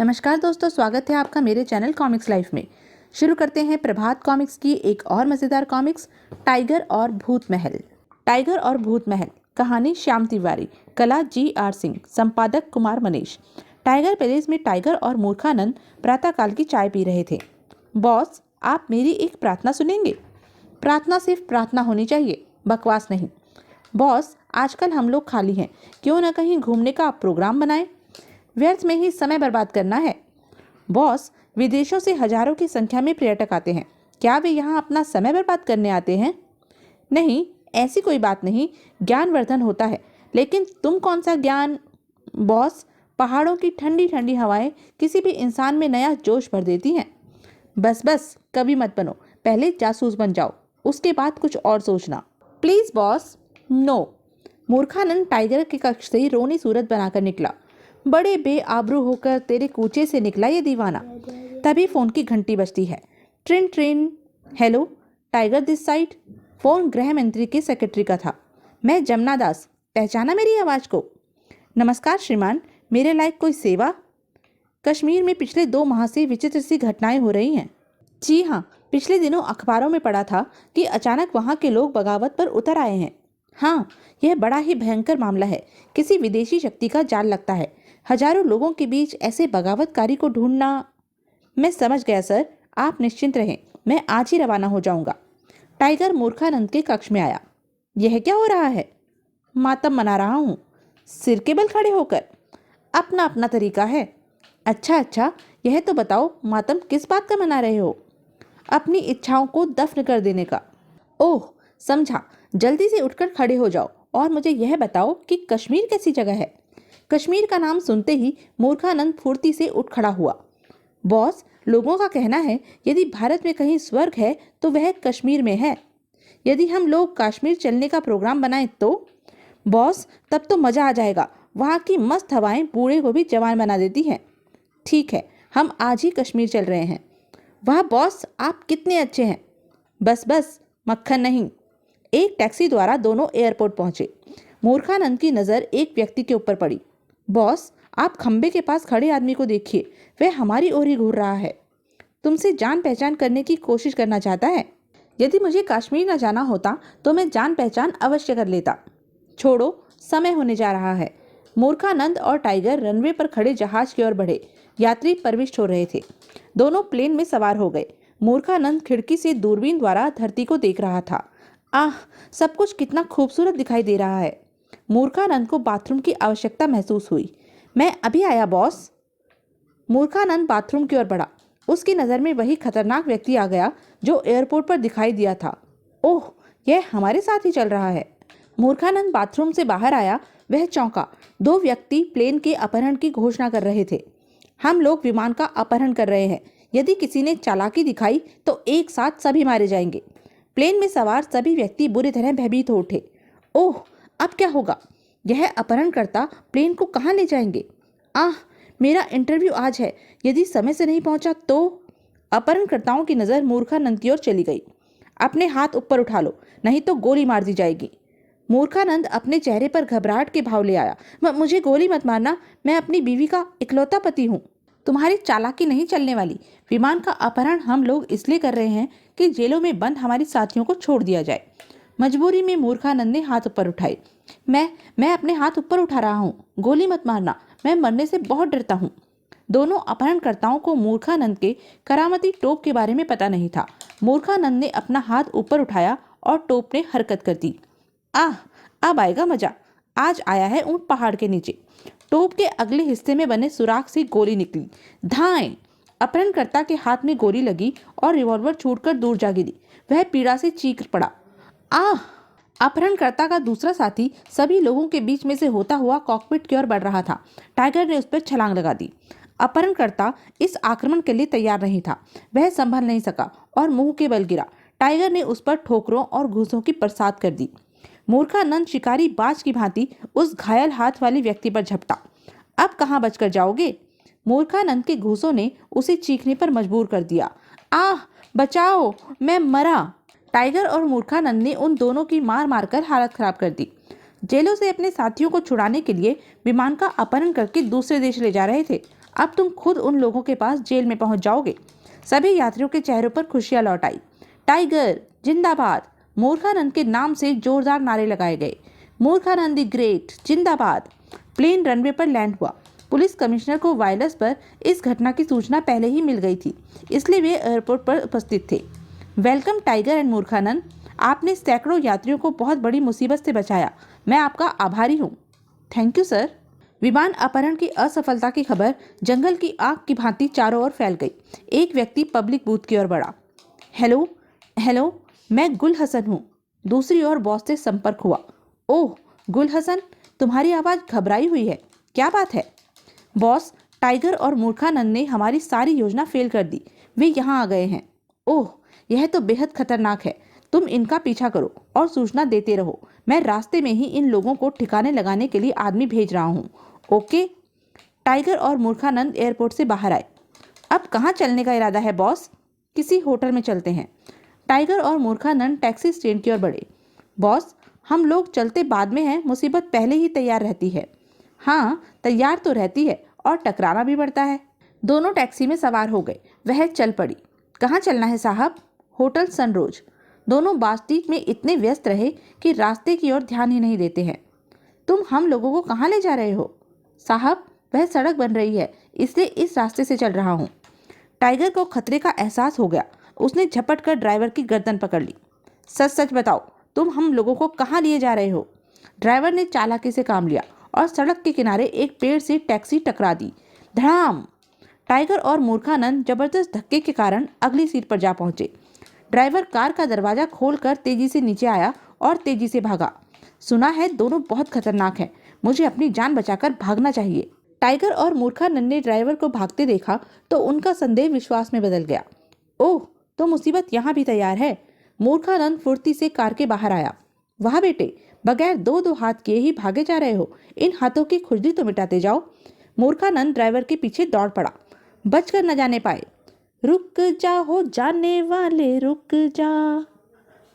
नमस्कार दोस्तों, स्वागत है आपका मेरे चैनल कॉमिक्स लाइफ में। शुरू करते हैं प्रभात कॉमिक्स की एक और मज़ेदार कॉमिक्स, टाइगर और भूत महल। टाइगर और भूत महल, कहानी श्याम तिवारी, कला GR सिंह, संपादक कुमार मनीष। टाइगर पैलेस में टाइगर और मूर्खानंद प्रातःकाल की चाय पी रहे थे। बॉस, आप मेरी एक प्रार्थना सुनेंगे? प्रार्थना सिर्फ प्रार्थना होनी चाहिए, बकवास नहीं। बॉस, आजकल हम लोग खाली हैं, क्यों ना कहीं घूमने का प्रोग्राम बनाएं? व्यर्थ में ही समय बर्बाद करना है। बॉस, विदेशों से हजारों की संख्या में पर्यटक आते हैं, क्या वे यहाँ अपना समय बर्बाद करने आते हैं? नहीं, ऐसी कोई बात नहीं, ज्ञानवर्धन होता है, लेकिन तुम कौन सा ज्ञान? बॉस, पहाड़ों की ठंडी ठंडी हवाएं किसी भी इंसान में नया जोश भर देती हैं। बस बस, कभी मत बनो, पहले जासूस बन जाओ, उसके बाद कुछ और सोचना। Please boss. नो। मूर्खानंद टाइगर के कक्ष से रोनी सूरत बनाकर निकला। बड़े बेआबरू होकर तेरे कूचे से निकला ये दीवाना। तभी फोन की घंटी बजती है। Tring tring. Hello, Tiger this side. Phone गृह मंत्री के सेक्रेटरी का था। मैं जमुना दास, पहचाना मेरी आवाज़ को? नमस्कार श्रीमान, मेरे लायक कोई सेवा? कश्मीर में पिछले 2 माह से विचित्र सी घटनाएं हो रही हैं। जी हाँ, पिछले दिनों अखबारों में पढ़ा था कि अचानक वहाँ के लोग बगावत पर उतर आए हैं। हाँ, यह बड़ा ही भयंकर मामला है। किसी विदेशी शक्ति का जाल लगता है। हजारों लोगों के बीच ऐसे बगावतकारी को ढूंढना। मैं समझ गया सर, आप निश्चिंत रहें, मैं आज ही रवाना हो जाऊंगा। टाइगर मूर्खानंद के कक्ष में आया। यह क्या हो रहा है? मातम मना रहा हूँ। सिर के बल खड़े होकर? अपना अपना तरीका है। अच्छा, यह तो बताओ, मातम किस बात का मना रहे हो? अपनी इच्छाओं को दफन कर देने का। ओह, समझा। जल्दी से उठकर खड़े हो जाओ और मुझे यह बताओ कि कश्मीर कैसी जगह है? कश्मीर का नाम सुनते ही मूर्खानंद फुर्ती से उठ खड़ा हुआ। बॉस, लोगों का कहना है यदि भारत में कहीं स्वर्ग है तो वह कश्मीर में है। यदि हम लोग कश्मीर चलने का प्रोग्राम बनाएं तो? बॉस, तब तो मजा आ जाएगा। वहाँ की मस्त हवाएं बूढ़े को भी जवान बना देती हैं। ठीक है, हम आज ही कश्मीर चल रहे हैं। वाह बॉस, आप कितने अच्छे हैं। बस बस, मक्खन नहीं। एक टैक्सी द्वारा दोनों एयरपोर्ट पहुंचे। मूर्खानंद की नज़र एक व्यक्ति के ऊपर पड़ी। बॉस, आप खंबे के पास खड़े आदमी को देखिए, वह हमारी ओर ही घूर रहा है। तुमसे जान पहचान करने की कोशिश करना चाहता है। यदि मुझे कश्मीर न जाना होता तो मैं जान पहचान अवश्य कर लेता। छोड़ो, समय होने जा रहा है। मूर्खानंद और टाइगर रनवे पर खड़े जहाज की ओर बढ़े। यात्री प्रविष्ट हो रहे थे। दोनों प्लेन में सवार हो गए। मूर्खानंद खिड़की से दूरबीन द्वारा धरती को देख रहा था। आह, सब कुछ कितना खूबसूरत दिखाई दे रहा है। मूर्खानंद को बाथरूम की आवश्यकता महसूस हुई। मैं अभी आया बॉस। मूर्खानंद बाथरूम की ओर बढ़ा। उसकी नज़र में वही खतरनाक व्यक्ति आ गया जो एयरपोर्ट पर दिखाई दिया था। ओह, यह हमारे साथ ही चल रहा है। मूर्खानंद बाथरूम से बाहर आया। वह चौंका। 2 व्यक्ति प्लेन के अपहरण की घोषणा कर रहे थे। हम लोग विमान का अपहरण कर रहे हैं। यदि किसी ने चालाकी दिखाई तो एक साथ सभी मारे जाएंगे। प्लेन में सवार सभी व्यक्ति बुरी तरह भयभीत हो उठे। ओह, अब क्या होगा? यह अपहरणकर्ता प्लेन को कहाँ ले जाएंगे? आह, मेरा इंटरव्यू आज है, यदि समय से नहीं पहुंचा तो? अपहरणकर्ताओं की नज़र मूर्खानंद की ओर चली गई। अपने हाथ ऊपर उठा लो, नहीं तो गोली मार दी जाएगी। मूर्खानंद अपने चेहरे पर घबराहट के भाव ले आया। मुझे गोली मत मारना, मैं अपनी बीवी का इकलौता पति हूँ। तुम्हारी चालाकी नहीं चलने वाली। विमान का अपहरण हम लोग इसलिए कर रहे हैं कि जेलों में बंद हमारी साथियों को छोड़ दिया जाए। मजबूरी में मूर्खानंद ने हाथ ऊपर उठाए। मैं अपने हाथ ऊपर उठा रहा हूँ। गोली मत मारना, मैं मरने से बहुत डरता हूँ। दोनों अपहरणकर्ताओं को मूर्खानंद के करामती टोप के बारे में पता नहीं था। मूर्खानंद ने अपना हाथ ऊपर उठाया और टोप ने हरकत कर दी। आह, अब आएगा मजा। आज आया है ऊंट पहाड़ के नीचे। टोप के अगले हिस्से में बने सुराख से गोली निकली। धाएं! अपहरणकर्ता के हाथ में गोली लगी और रिवॉल्वर छूटकर दूर जा गिरी। वह पीड़ा से चीख पड़ा। आह! अपहरणकर्ता का दूसरा साथी सभी लोगों के बीच में से होता हुआ कॉकपिट की ओर बढ़ रहा था। टाइगर ने उस पर छलांग लगा दी। अपहरणकर्ता इस आक्रमण के लिए तैयार नहीं था। वह संभल नहीं सका और मुंह के बल गिरा। टाइगर ने उस पर ठोकरों और घूंसों की बरसात कर दी। मूर्खानंद शिकारी बाज की भांति उस घायल हाथ वाले व्यक्ति पर झपटा। अब कहाँ बचकर जाओगे? मूर्खानंद के घूंसों ने उसे चीखने पर मजबूर कर दिया। आह, बचाओ, मैं मरा। टाइगर और मूर्खानंद ने उन दोनों की मार मारकर हालत खराब कर दी। जेलों से अपने साथियों को छुड़ाने के लिए विमान का अपहरण करके दूसरे देश ले जा रहे थे। अब तुम खुद उन लोगों के पास जेल में पहुंच जाओगे। सभी यात्रियों के चेहरों पर खुशियां लौट आई। टाइगर जिंदाबाद, मूर्खानंद के नाम से जोरदार नारे लगाए गए। मूर्खानंद द ग्रेट जिंदाबाद। प्लेन रनवे पर लैंड हुआ। पुलिस कमिश्नर को वायरलेस पर इस घटना की सूचना पहले ही मिल गई थी, इसलिए वे एयरपोर्ट पर उपस्थित थे। वेलकम टाइगर एंड मूर्खानंद, आपने सैकड़ों यात्रियों को बहुत बड़ी मुसीबत से बचाया। मैं आपका आभारी हूँ। Thank you sir. विमान अपहरण की असफलता की खबर जंगल की आग की भांति चारों ओर फैल गई। एक व्यक्ति पब्लिक बूथ की ओर बढ़ा। हेलो हेलो, मैं गुल हसन हूँ। दूसरी ओर बॉस से संपर्क हुआ। ओह गुल हसन, तुम्हारी आवाज़ घबराई हुई है, क्या बात है? बॉस, टाइगर और मूर्खानंद ने हमारी सारी योजना फेल कर दी। वे यहाँ आ गए हैं। ओह, यह तो बेहद खतरनाक है। तुम इनका पीछा करो और सूचना देते रहो। मैं रास्ते में ही इन लोगों को ठिकाने लगाने के लिए आदमी भेज रहा हूँ। ओके। टाइगर और मूर्खानंद एयरपोर्ट से बाहर आए। अब कहाँ चलने का इरादा है बॉस? किसी होटल में चलते हैं। टाइगर और मूर्खानंद टैक्सी स्टैंड की ओर बढ़े। बॉस, हम लोग चलते बाद में हैं, मुसीबत पहले ही तैयार रहती है। हाँ, तैयार तो रहती है और टकराना भी पड़ता है। दोनों टैक्सी में सवार हो गए। वह चल पड़ी। कहाँ चलना है साहब? Hotel sunrose. दोनों बातचीत में इतने व्यस्त रहे कि रास्ते की ओर ध्यान ही नहीं देते हैं। तुम हम लोगों को कहाँ ले जा रहे हो? साहब, वह सड़क बन रही है, इसलिए इस रास्ते से चल रहा हूँ। टाइगर को खतरे का एहसास हो गया। उसने झपट कर ड्राइवर की गर्दन पकड़ ली। सच सच बताओ, तुम हम लोगों को कहाँ लिए जा रहे हो? ड्राइवर ने चालाकी से काम लिया और सड़क के किनारे एक पेड़ से टैक्सी टकरा दी। धड़ाम। टाइगर और मूर्खानंद जबरदस्त धक्के के कारण अगली सीट पर जा पहुंचे। ड्राइवर कार का दरवाजा खोलकर तेजी से नीचे आया और तेजी से भागा। सुना है दोनों बहुत खतरनाक हैं, मुझे अपनी जान बचाकर भागना चाहिए। टाइगर और मूर्खानंद ने ड्राइवर को भागते देखा तो उनका संदेह विश्वास में बदल गया। ओह, तो मुसीबत यहाँ भी तैयार है। मूर्खानंद फुर्ती से कार के बाहर आया। वाह बेटे, बगैर दो दो हाथ किए ही भागे जा रहे हो। इन हाथों की खुजली तो मिटाते जाओ। मूर्खानंद ड्राइवर के पीछे दौड़ पड़ा। बचकर न जाने पाए। रुक जाओ जाने वाले रुक जा,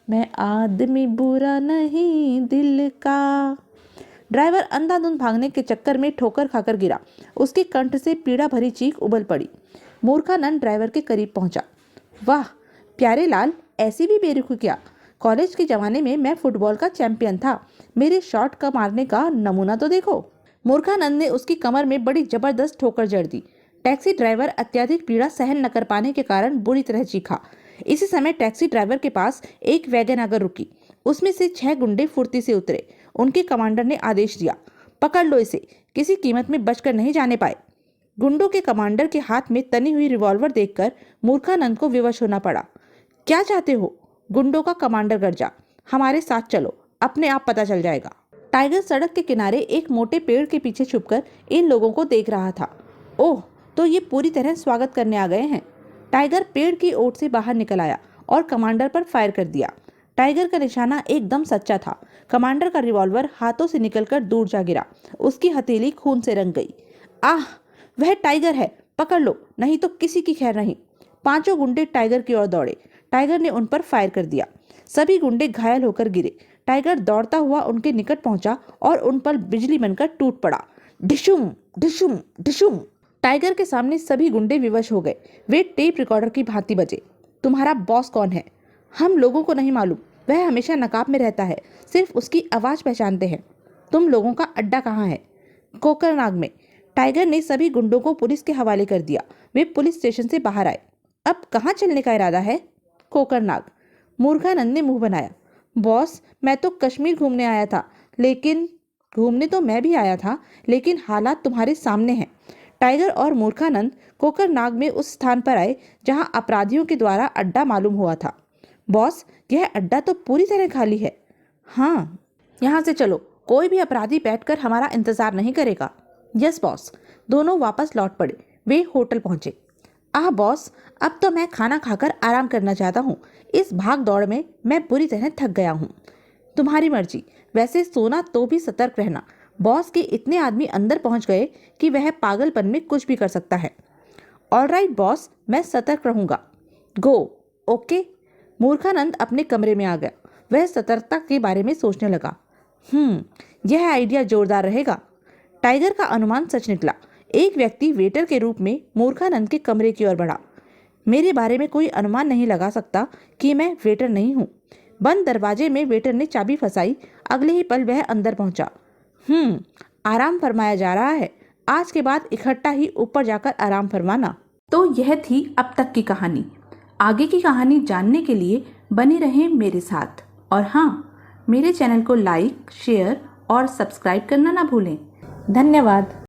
मैं आदमी बुरा नहीं दिल का। ड्राइवर अंधाधुंध भागने के चक्कर में ठोकर खाकर गिरा। उसके कंठ से पीड़ा भरी चीख उबल पड़ी। मूर्खानंद ड्राइवर के करीब पहुंचा। वाह प्यारे लाल, ऐसी भी बेरुखी क्या? कॉलेज के जमाने में मैं फुटबॉल का चैंपियन था। मेरे शॉट का मारने का नमूना तो देखो। मूर्खानंद ने उसकी कमर में बड़ी जबरदस्त ठोकर जड़ दी। टैक्सी ड्राइवर अत्यधिक पीड़ा सहन न कर पाने के कारण बुरी तरह चीखा। इसी समय टैक्सी ड्राइवर के पास एक वैगन आकर रुकी। उसमें से 6 गुंडे फुर्ती से उतरे। उनके कमांडर ने आदेश दिया, पकड़ लो इसे, किसी कीमत में बचकर नहीं जाने पाए। गुंडों के कमांडर के हाथ में तनी हुई रिवॉल्वर देखकर मूर्खानंद को विवश होना पड़ा। क्या चाहते हो? गुंडों का कमांडर गरजा। हमारे साथ चलो, अपने आप पता चल जाएगा। टाइगर सड़क के किनारे एक मोटे पेड़ के पीछे छुपकर इन लोगों को देख रहा था। ओह, तो ये पूरी तरह स्वागत करने आ गए हैं। टाइगर पेड़ की ओट से बाहर निकल आया और कमांडर पर फायर कर दिया। टाइगर का निशाना एकदम सच्चा था। कमांडर का रिवॉल्वर हाथों से निकलकर दूर जा गिरा। उसकी हथेली खून से रंग गई। आह, वह टाइगर है, पकड़ लो, नहीं तो किसी की खैर नहीं। 5 गुंडे टाइगर की ओर दौड़े। टाइगर ने उन पर फायर कर दिया। सभी गुंडे घायल होकर गिरे। टाइगर दौड़ता हुआ उनके निकट पहुंचा और उन पर बिजली बनकर टूट पड़ा। डिशुम डिशुम डिशुम। टाइगर के सामने सभी गुंडे विवश हो गए। वे टेप रिकॉर्डर की भांति बजे। तुम्हारा बॉस कौन है? हम लोगों को नहीं मालूम, वह हमेशा नकाब में रहता है, सिर्फ उसकी आवाज पहचानते हैं। तुम लोगों का अड्डा कहाँ है? कोकरनाग में। टाइगर ने सभी गुंडों को पुलिस के हवाले कर दिया। वे पुलिस स्टेशन से बाहर आए। अब कहाँ चलने का इरादा है? कोकरनाग। मूर्खानंद ने मुंह बनाया। बॉस, मैं तो कश्मीर घूमने आया था, लेकिन घूमने तो मैं भी आया था, लेकिन हालात तुम्हारे सामने हैं। टाइगर और मूर्खानंद कोकरनाग में उस स्थान पर आए जहां अपराधियों के द्वारा अड्डा मालूम हुआ था। बॉस, यह अड्डा तो पूरी तरह खाली है। हाँ, यहाँ से चलो, कोई भी अपराधी बैठकर हमारा इंतजार नहीं करेगा। Yes boss. दोनों वापस लौट पड़े। वे होटल पहुंचे। आह बॉस, अब तो मैं खाना खाकर आराम करना चाहता हूँ। इस भाग दौड़ में मैं बुरी तरह थक गया हूँ। तुम्हारी मर्जी, वैसे सोना तो भी सतर्क रहना। बॉस के इतने आदमी अंदर पहुंच गए कि वह पागलपन में कुछ भी कर सकता है। ऑलराइट बॉस, मैं सतर्क रहूंगा। गो। ओके। मूर्खानंद अपने कमरे में आ गया। वह सतर्कता के बारे में सोचने लगा। यह आइडिया जोरदार रहेगा। टाइगर का अनुमान सच निकला। एक व्यक्ति वेटर के रूप में मूर्खानंद के कमरे की ओर बढ़ा। मेरे बारे में कोई अनुमान नहीं लगा सकता कि मैं वेटर नहीं हूँ। बंद दरवाजे में वेटर ने चाबी फंसाई। अगले ही पल वह अंदर पहुंचा। आराम फरमाया जा रहा है। आज के बाद इकट्ठा ही ऊपर जाकर आराम फरमाना। तो यह थी अब तक की कहानी। आगे की कहानी जानने के लिए बने रहें मेरे साथ। और हाँ, मेरे चैनल को लाइक, शेयर और सब्सक्राइब करना ना भूलें। धन्यवाद।